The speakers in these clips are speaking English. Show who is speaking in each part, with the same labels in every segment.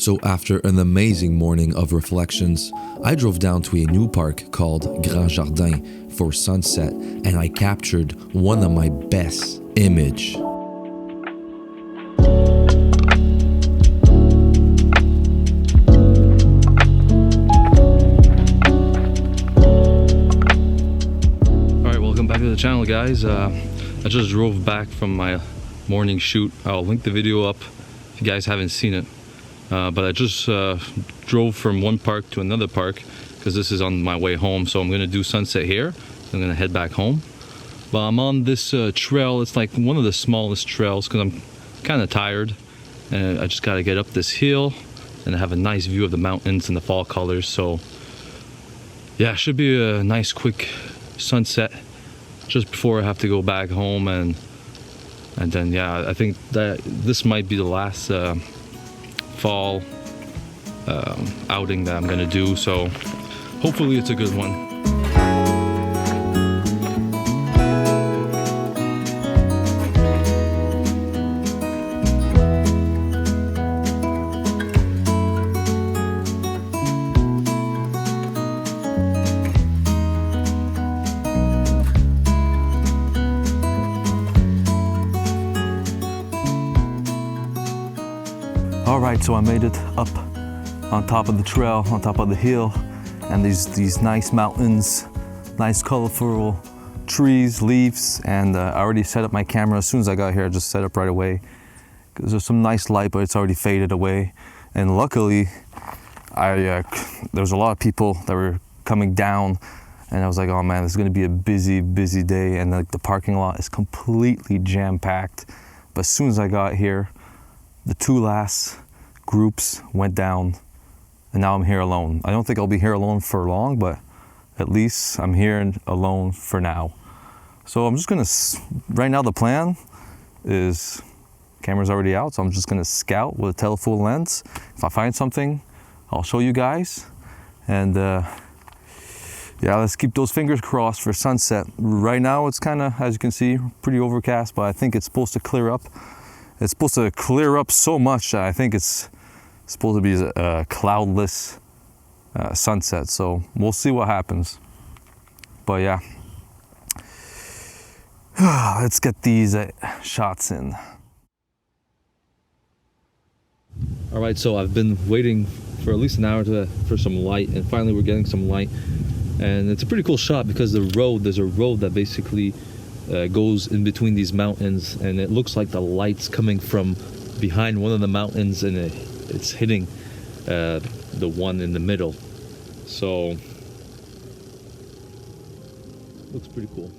Speaker 1: So after an amazing morning of reflections, I drove down to a new park called Grand Jardin for sunset, and I captured one of my best images.
Speaker 2: Alright, welcome back to the channel, guys. I just drove back from my morning shoot. I'll link the video up if you guys haven't seen it. But I just drove from one park to another park because this is on my way home. So I'm gonna do sunset here. I'm gonna head back home. But I'm on this trail. It's like one of the smallest trails because I'm kind of tired. And I just gotta get up this hill and have a nice view of the mountains and the fall colors. So yeah, it should be a nice quick sunset just before I have to go back home. And then yeah, I think that this might be the last fall outing that I'm gonna do, so hopefully it's a good one.
Speaker 3: All right, so I made it up on top of the trail, on top of the hill, and these nice mountains, nice colorful trees, leaves, and I already set up my camera. As soon as I got here, I just set up right away because there's some nice light, but it's already faded away. And luckily, there was a lot of people that were coming down, and I was like, oh man, this is gonna be a busy, busy day, and like the parking lot is completely jam-packed. But as soon as I got here, the two last groups went down, and now I'm here alone. I don't think I'll be here alone for long, but at least I'm here alone for now. So I'm just gonna, right now the plan is, camera's already out, so I'm just gonna scout with a telephoto lens. If I find something, I'll show you guys. And yeah, let's keep those fingers crossed for sunset. Right now it's kind of, as you can see, pretty overcast, but I think it's supposed to clear up. It's supposed to clear up so much that I think it's supposed to be a cloudless sunset. So we'll see what happens. But yeah, let's get these shots in.
Speaker 2: All right, so I've been waiting for at least an hour for some light, and finally we're getting some light. And it's a pretty cool shot because there's a road that basically goes in between these mountains, and it looks like the light's coming from behind one of the mountains, and it's hitting the one in the middle. So looks pretty cool.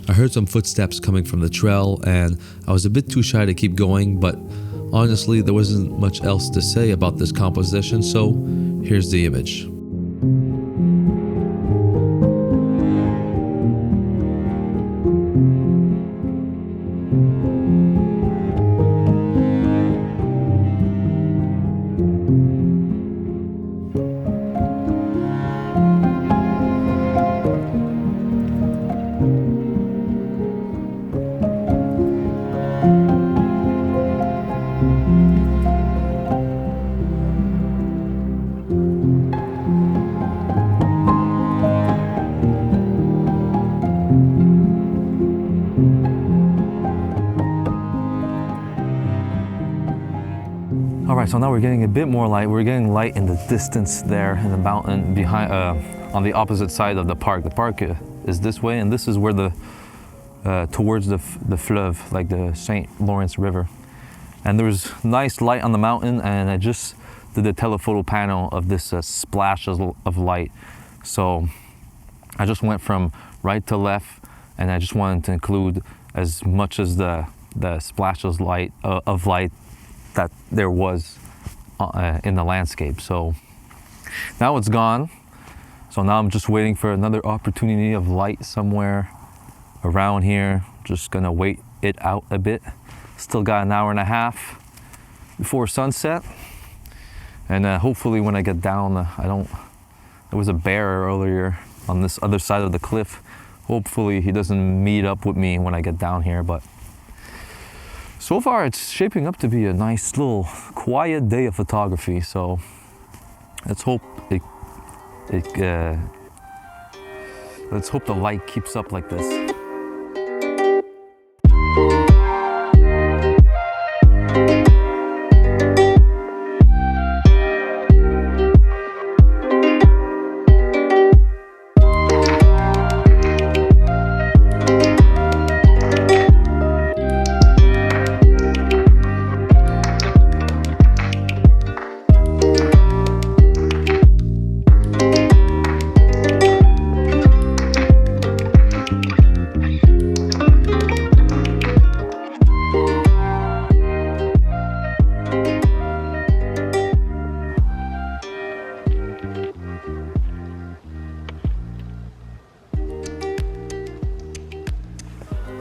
Speaker 1: I heard some footsteps coming from the trail, and I was a bit too shy to keep going, but honestly there wasn't much else to say about this composition, so here's the image.
Speaker 3: All right, so now we're getting a bit more light. We're getting light in the distance there in the mountain behind, on the opposite side of the park. The park is this way, and this is where towards the fleuve, like the St. Lawrence River. And there was nice light on the mountain, and I just did a telephoto panel of this splash of light. So I just went from right to left, and I just wanted to include as much as the splashes of light that there was in the landscape. So now it's gone. So now I'm just waiting for another opportunity of light somewhere around here. Just gonna wait it out a bit. Still got an hour and a half before sunset. And hopefully when I get down, there was a bear earlier on this other side of the cliff. Hopefully he doesn't meet up with me when I get down here, but so far it's shaping up to be a nice little quiet day of photography. So let's hope let's hope the light keeps up like this.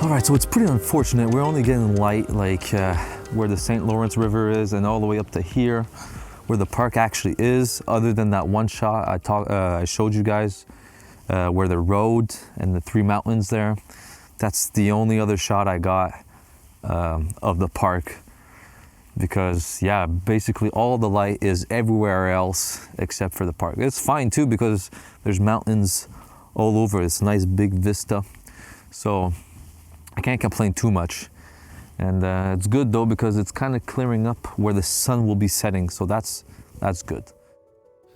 Speaker 3: All right, so it's pretty unfortunate. We're only getting light like where the St. Lawrence River is and all the way up to here, where the park actually is, other than that one shot I showed you guys, where the road and the 3 mountains there. That's the only other shot I got of the park, because yeah, basically all the light is everywhere else except for the park. It's fine too, because there's mountains all over. It's a nice big vista. So I can't complain too much. And it's good though, because it's kind of clearing up where the sun will be setting. So that's good.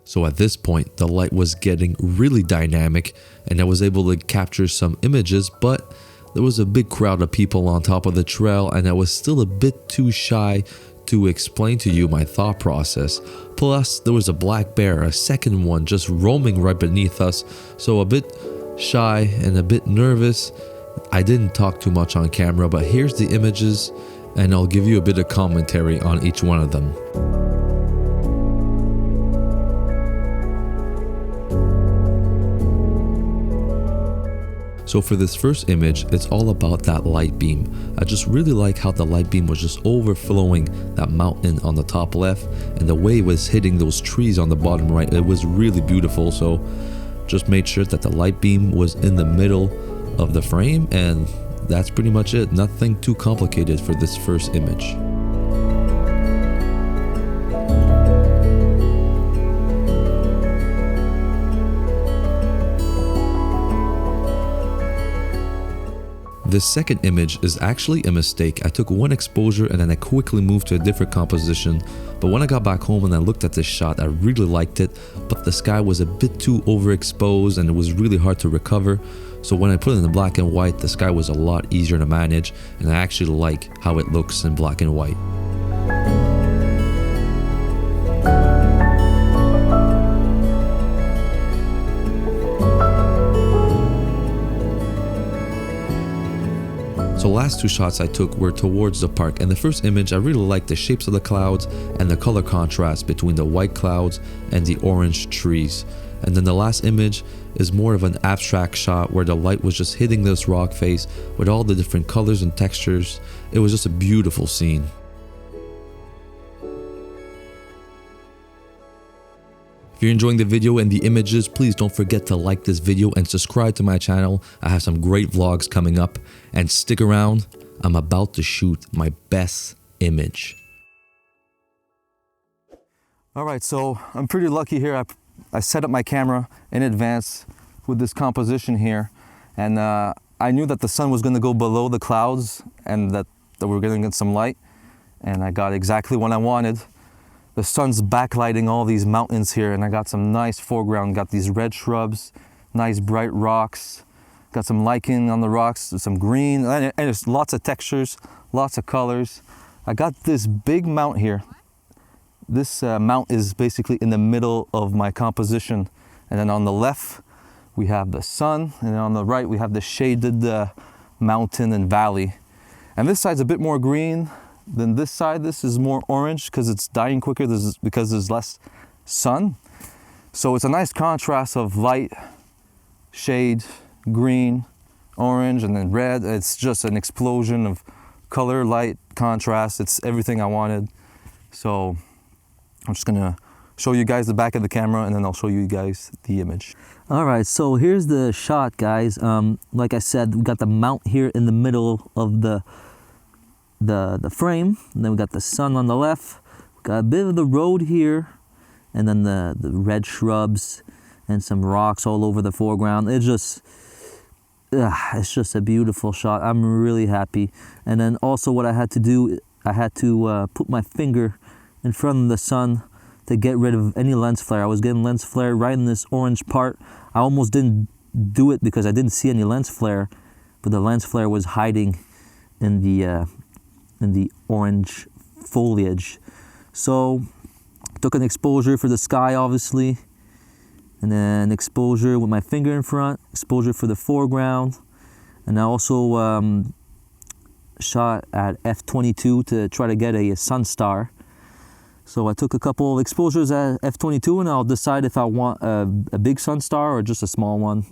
Speaker 1: So at this point, the light was getting really dynamic and I was able to capture some images, but there was a big crowd of people on top of the trail and I was still a bit too shy to explain to you my thought process. Plus, there was a black bear, a second one, just roaming right beneath us. So a bit shy and a bit nervous. I didn't talk too much on camera, but here's the images and I'll give you a bit of commentary on each one of them. So for this first image, it's all about that light beam. I just really like how the light beam was just overflowing that mountain on the top left and the way it was hitting those trees on the bottom right. It was really beautiful. So just made sure that the light beam was in the middle of the frame, and that's pretty much it. Nothing too complicated for this first image. This second image is actually a mistake. I took one exposure and then I quickly moved to a different composition. But when I got back home and I looked at this shot, I really liked it, but the sky was a bit too overexposed and it was really hard to recover. So when I put it in the black and white, the sky was a lot easier to manage, and I actually like how it looks in black and white. So last 2 shots I took were towards the park, and the first image I really liked the shapes of the clouds and the color contrast between the white clouds and the orange trees. And then the last image is more of an abstract shot where the light was just hitting this rock face with all the different colors and textures. It was just a beautiful scene. If you're enjoying the video and the images, please don't forget to like this video and subscribe to my channel. I have some great vlogs coming up, and stick around. I'm about to shoot my best image.
Speaker 3: All right, so I'm pretty lucky here. I set up my camera in advance with this composition here, and I knew that the sun was going to go below the clouds and that we were going to get some light, and I got exactly what I wanted. The sun's backlighting all these mountains here, and I got some nice foreground. Got these red shrubs, nice bright rocks, got some lichen on the rocks, some green, and there's lots of textures, lots of colors. I got this big mount here. This mount is basically in the middle of my composition, and then on the left we have the sun, and then on the right we have the shaded mountain and valley. And this side's a bit more green than this side. This is more orange because it's dying quicker, because there's less sun. So it's a nice contrast of light, shade, green, orange, and then red. It's just an explosion of color, light, contrast. It's everything I wanted. So I'm just gonna show you guys the back of the camera, and then I'll show you guys the image. All right, so here's the shot, guys. Like I said, we got the mount here in the middle of the the frame, and then we got the sun on the left. We got a bit of the road here, and then the red shrubs and some rocks all over the foreground. It's just a beautiful shot. I'm really happy. And then also what I had to do, I had to put my finger in front of the sun to get rid of any lens flare. I was getting lens flare right in this orange part. I almost didn't do it because I didn't see any lens flare, but the lens flare was hiding in the orange foliage. So took an exposure for the sky, obviously, and then exposure with my finger in front, exposure for the foreground, and I also shot at f22 to try to get a sun star. So I took a couple exposures at f22, and I'll decide if I want a big sun star or just a small one.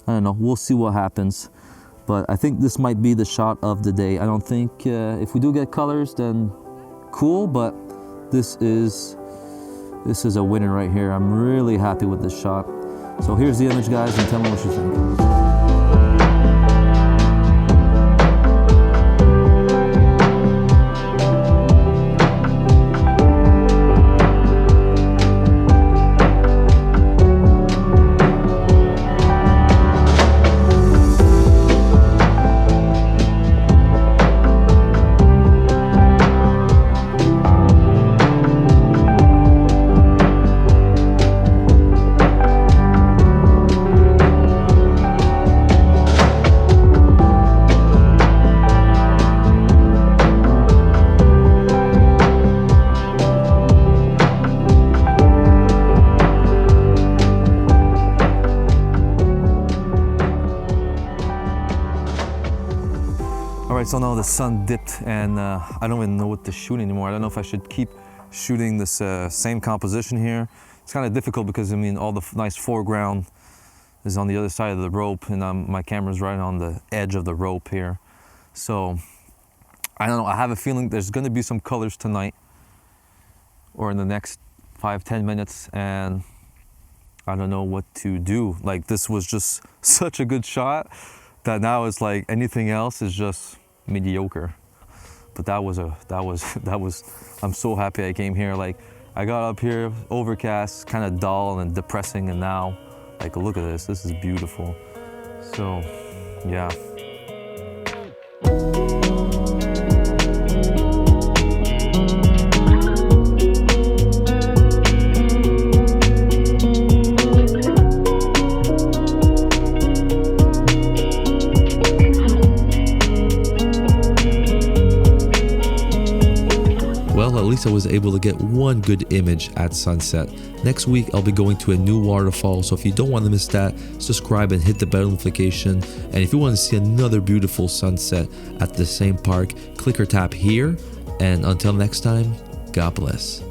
Speaker 3: I don't know, we'll see what happens. But I think this might be the shot of the day. I don't think, if we do get colors, then cool, but this is a winner right here. I'm really happy with this shot. So here's the image, guys, and tell me what you think. Alright, so now the sun dipped, and I don't even know what to shoot anymore. I don't know if I should keep shooting this same composition here. It's kind of difficult because, I mean, all the nice foreground is on the other side of the rope, and my camera's right on the edge of the rope here. So, I don't know, I have a feeling there's going to be some colors tonight or in the next 5-10 minutes, and I don't know what to do. Like, this was just such a good shot that now it's like anything else is just mediocre. But that was I'm so happy I came here. Like, I got up here, overcast, kind of dull and depressing, and now, like, look at this is beautiful. So, yeah.
Speaker 1: Well, at least I was able to get one good image at sunset. Next week, I'll be going to a new waterfall, so if you don't want to miss that, subscribe and hit the bell notification. And if you want to see another beautiful sunset at the same park, click or tap here. And until next time, God bless.